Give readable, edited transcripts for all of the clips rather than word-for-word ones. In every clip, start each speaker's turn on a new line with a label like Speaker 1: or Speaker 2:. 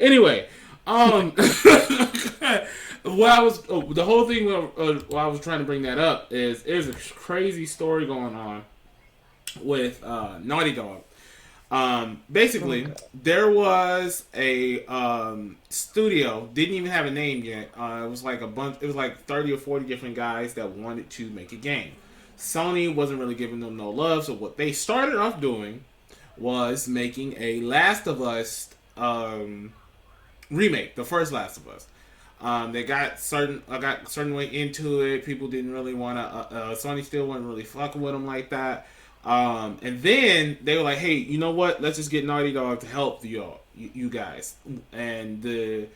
Speaker 1: Anyway, the whole thing why I was trying to bring that up is there's a crazy story going on with Naughty Dog. Basically, there was a studio, didn't even have a name yet. It was like 30 or 40 different guys that wanted to make a game. Sony wasn't really giving them no love, so what they started off doing was making a Last of Us remake, the first Last of Us. They got certain way into it. People didn't really want to. Sony still wasn't really fucking with them like that. And then they were like, "Hey, you know what? Let's just get Naughty Dog to help you guys." And the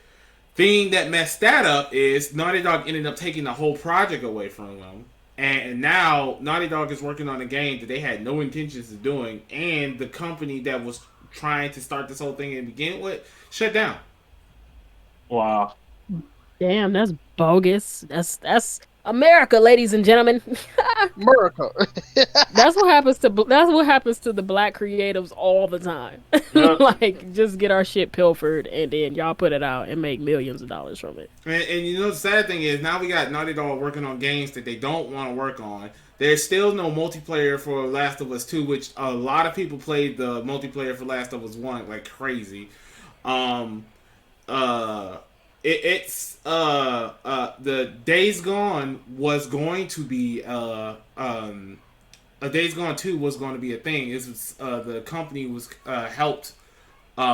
Speaker 1: thing that messed that up is Naughty Dog ended up taking the whole project away from them. And now Naughty Dog is working on a game that they had no intentions of doing, and the company that was trying to start this whole thing and begin with shut down.
Speaker 2: Wow.
Speaker 3: Damn, that's bogus. That's America, ladies and gentlemen.
Speaker 4: America.
Speaker 3: That's what happens to the black creatives all the time. Like, just get our shit pilfered and then y'all put it out and make millions of dollars from it.
Speaker 1: And you know the sad thing is now we got Naughty Dog working on games that they don't want to work on. There's still no multiplayer for Last of Us 2, which a lot of people played the multiplayer for Last of Us 1 like crazy. It's the Days Gone was going to be a Days Gone 2 was going to be a thing. It was the company was helped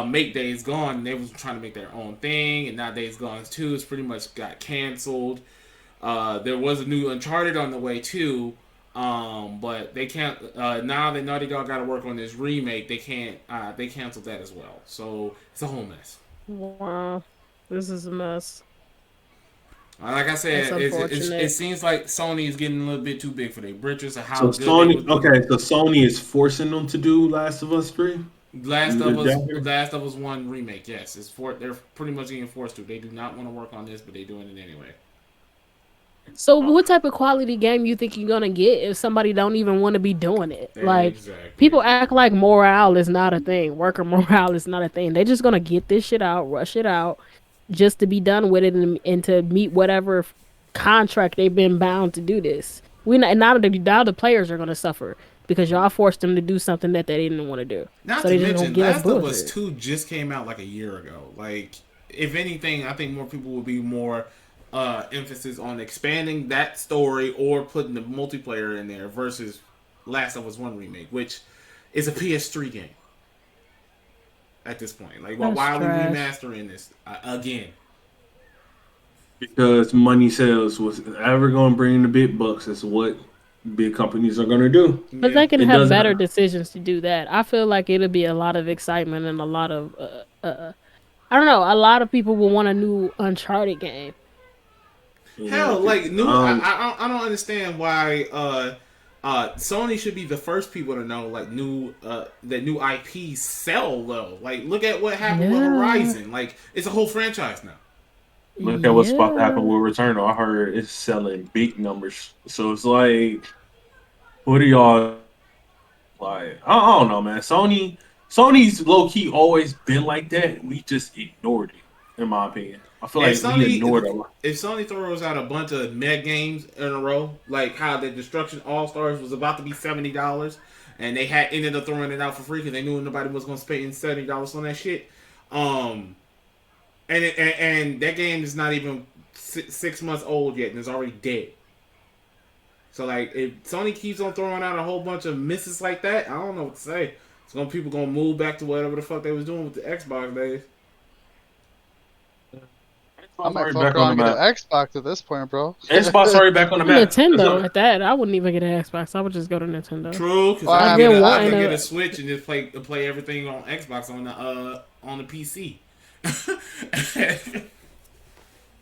Speaker 1: make Days Gone, and they was trying to make their own thing, and now Days Gone 2 is pretty much got canceled. There was a new Uncharted on the way too, but they can't. Now that Naughty Dog got to work on this remake, they can't. They canceled that as well, so it's a whole mess.
Speaker 3: Wow. This is a mess.
Speaker 1: Like I said, it seems like Sony is getting a little bit too big for their britches. Of how
Speaker 2: so Sony is forcing them to do Last of Us 3?
Speaker 1: Last of Us 1 remake, yes. They're pretty much getting forced to. They do not want to work on this, but they're doing it anyway.
Speaker 3: So what type of quality game you think you're going to get if somebody don't even want to be doing it? Like, exactly. People act like morale is not a thing. Worker morale is not a thing. They're just going to get this shit out, rush it out, just to be done with it and to meet whatever contract they've been bound to do this. Now the players are going to suffer because y'all forced them to do something that they didn't want to do.
Speaker 1: Not to mention, Last of Us 2 just came out like a year ago. Like, if anything, I think more people will be more emphasis on expanding that story or putting the multiplayer in there versus Last of Us 1 remake, which is a PS3 game. At this point, like, why are we remastering this again?
Speaker 2: Because money sells. Was ever going to bring in the big bucks? That's what big companies are going to do.
Speaker 3: But they can have better decisions to do that. I feel like it'll be a lot of excitement and a lot of I don't know. A lot of people will want a new Uncharted game.
Speaker 1: Hell, like new. I don't understand why. Sony should be the first people to know, like, that new IPs sell though. Like, look at what happened with Horizon. Like, it's a whole franchise now.
Speaker 2: Look at what's about to happen with Returnal. I heard it's selling big numbers. So it's like, what are y'all like? I don't know, man. Sony's low key always been like that. We just ignored it, in my opinion. I feel like we ignored it.
Speaker 1: If Sony throws out a bunch of mega games in a row, like how the Destruction All Stars was about to be $70, and they had ended up throwing it out for free because they knew nobody was going to spend $70 on that shit. And that game is not even 6 months old yet, and it's already dead. So, like, if Sony keeps on throwing out a whole bunch of misses like that, I don't know what to say. People gonna move back to whatever the fuck they was doing with the Xbox days.
Speaker 4: I might fuck around and get an Xbox at this point, bro.
Speaker 2: Xbox already back on the map.
Speaker 3: Nintendo at that. I wouldn't even get an Xbox. I would just go to Nintendo.
Speaker 1: True, because I can get a Switch and just play everything on Xbox on the PC.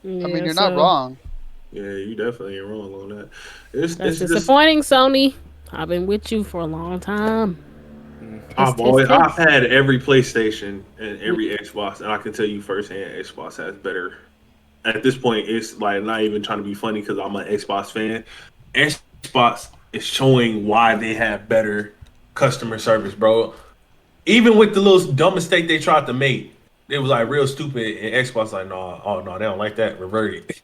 Speaker 4: Yeah, I mean, you're not wrong.
Speaker 2: Yeah, you definitely ain't wrong on that.
Speaker 3: That's disappointing, Sony. I've been with you for a long time.
Speaker 2: I've had every PlayStation and every Xbox, and I can tell you firsthand, Xbox has better. At this point, it's like not even trying to be funny because I'm an Xbox fan. Xbox is showing why they have better customer service, bro. Even with the little dumb mistake they tried to make, it was like real stupid, and Xbox like, no, oh no, they don't like that. Revert it.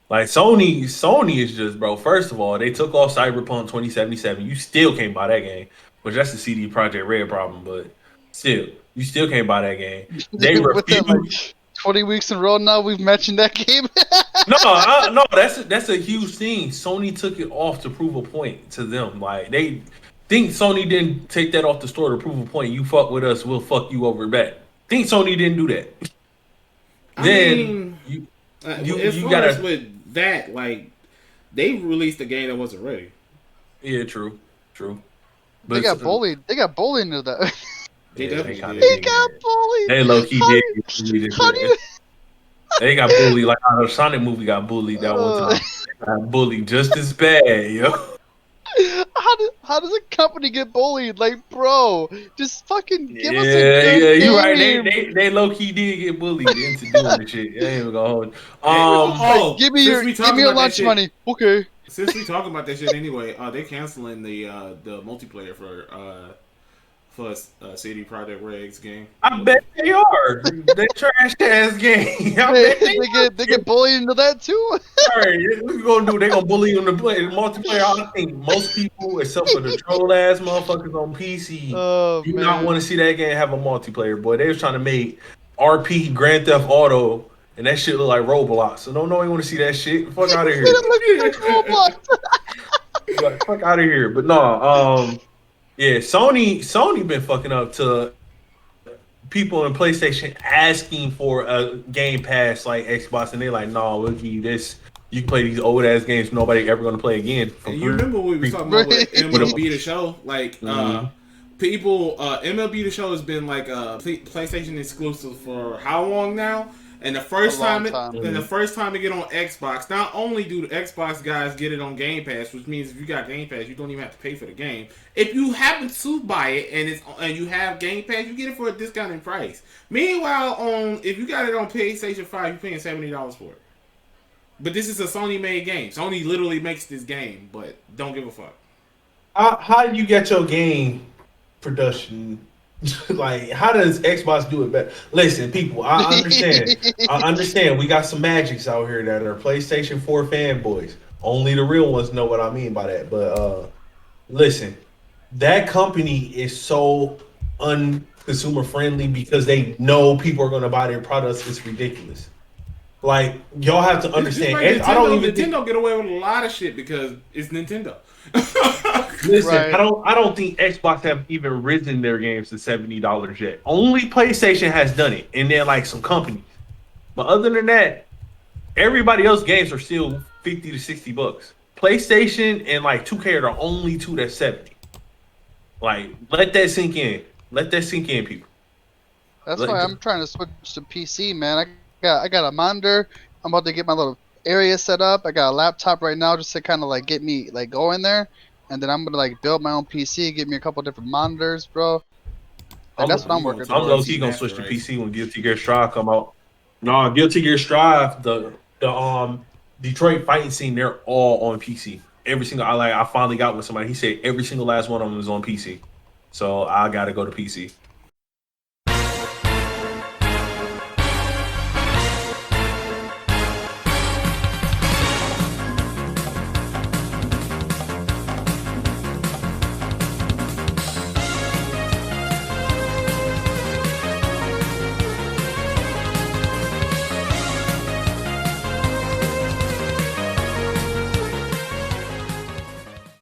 Speaker 2: Like Sony is just, bro. First of all, they took off Cyberpunk 2077. You still can't buy that game, which that's the CD Projekt Red problem. But still, you still can't buy that game. They
Speaker 4: With that, like
Speaker 2: refuse.
Speaker 4: 20 weeks in a row now, we've mentioned that game.
Speaker 2: No, that's a huge thing. Sony took it off to prove a point to them. Like they think Sony didn't take that off the store to prove a point. You fuck with us, we'll fuck you over back. Think Sony didn't do that. Then
Speaker 1: as far as with that, like they released a game that wasn't ready.
Speaker 2: Yeah, true. But
Speaker 4: they got bullied. They got bullied into that.
Speaker 1: They definitely did.
Speaker 4: They got bullied.
Speaker 2: They low key did. How do you? They got bullied like how the Sonic movie got bullied that one time. They got bullied just as bad, yo.
Speaker 4: How does a company get bullied? Like, bro, just fucking give us a
Speaker 2: good
Speaker 4: game.
Speaker 2: You right. They low key did get bullied into doing the shit. They ain't even gonna hold.
Speaker 4: Give me your lunch money. Okay.
Speaker 1: Since we talking about that shit anyway, they're canceling the multiplayer for CD Projekt Red's game.
Speaker 2: I bet they are. They trash ass game.
Speaker 4: They get bullied into that too.
Speaker 2: Alright, what you gonna do? They gonna bully you to play multiplayer. I think most people, except for the troll ass motherfuckers on PC, do not want to see that game have a multiplayer. Boy, they was trying to make RP Grand Theft Auto, and that shit look like Roblox. So don't nobody want to see that shit. Fuck out of here. Like, fuck out of here. But no, yeah, Sony been fucking up to people in PlayStation asking for a Game Pass like Xbox, and they're like, "No, we'll give you this. You can play these old ass games nobody ever gonna play again."
Speaker 1: And you remember what we were talking about with MLB The Show? Like, people, MLB The Show has been like a PlayStation exclusive for how long now? And the first time to get on Xbox, not only do the Xbox guys get it on Game Pass, which means if you got Game Pass, you don't even have to pay for the game. If you happen to buy it and you have Game Pass, you get it for a discounted price. Meanwhile, if you got it on PlayStation 5, you're paying $70 for it. But this is a Sony-made game. Sony literally makes this game, but don't give a fuck.
Speaker 2: How do you get your game production? Like, how does Xbox do it better? Listen, people, I understand. We got some magics out here that are PlayStation 4 fanboys. Only the real ones know what I mean by that. But listen, that company is so unconsumer friendly because they know people are going to buy their products. It's ridiculous. Like, y'all have to understand.
Speaker 1: Like Nintendo get away with a lot of shit because it's Nintendo.
Speaker 2: Listen, right. I don't think Xbox have even risen their games to $70 yet. Only PlayStation has done it, and then like some companies. But other than that, everybody else's games are still $50 to $60. PlayStation and like 2K are the only two that's 70. Like, let that sink in. Let that sink in, people.
Speaker 4: That's why I'm trying to switch to PC, man. I got a monitor. I'm about to get my little area set up. I got a laptop right now just to kind of like get me like going there, and then I'm gonna like build my own PC, get me a couple different monitors, bro. And that's what I'm working on.
Speaker 2: I'm low key gonna switch to PC when Guilty Gear Strive come out. No, Guilty Gear Strive, the Detroit fighting scene, they're all on PC. Every single I finally got with somebody. He said every single last one of them is on PC. So I gotta go to PC.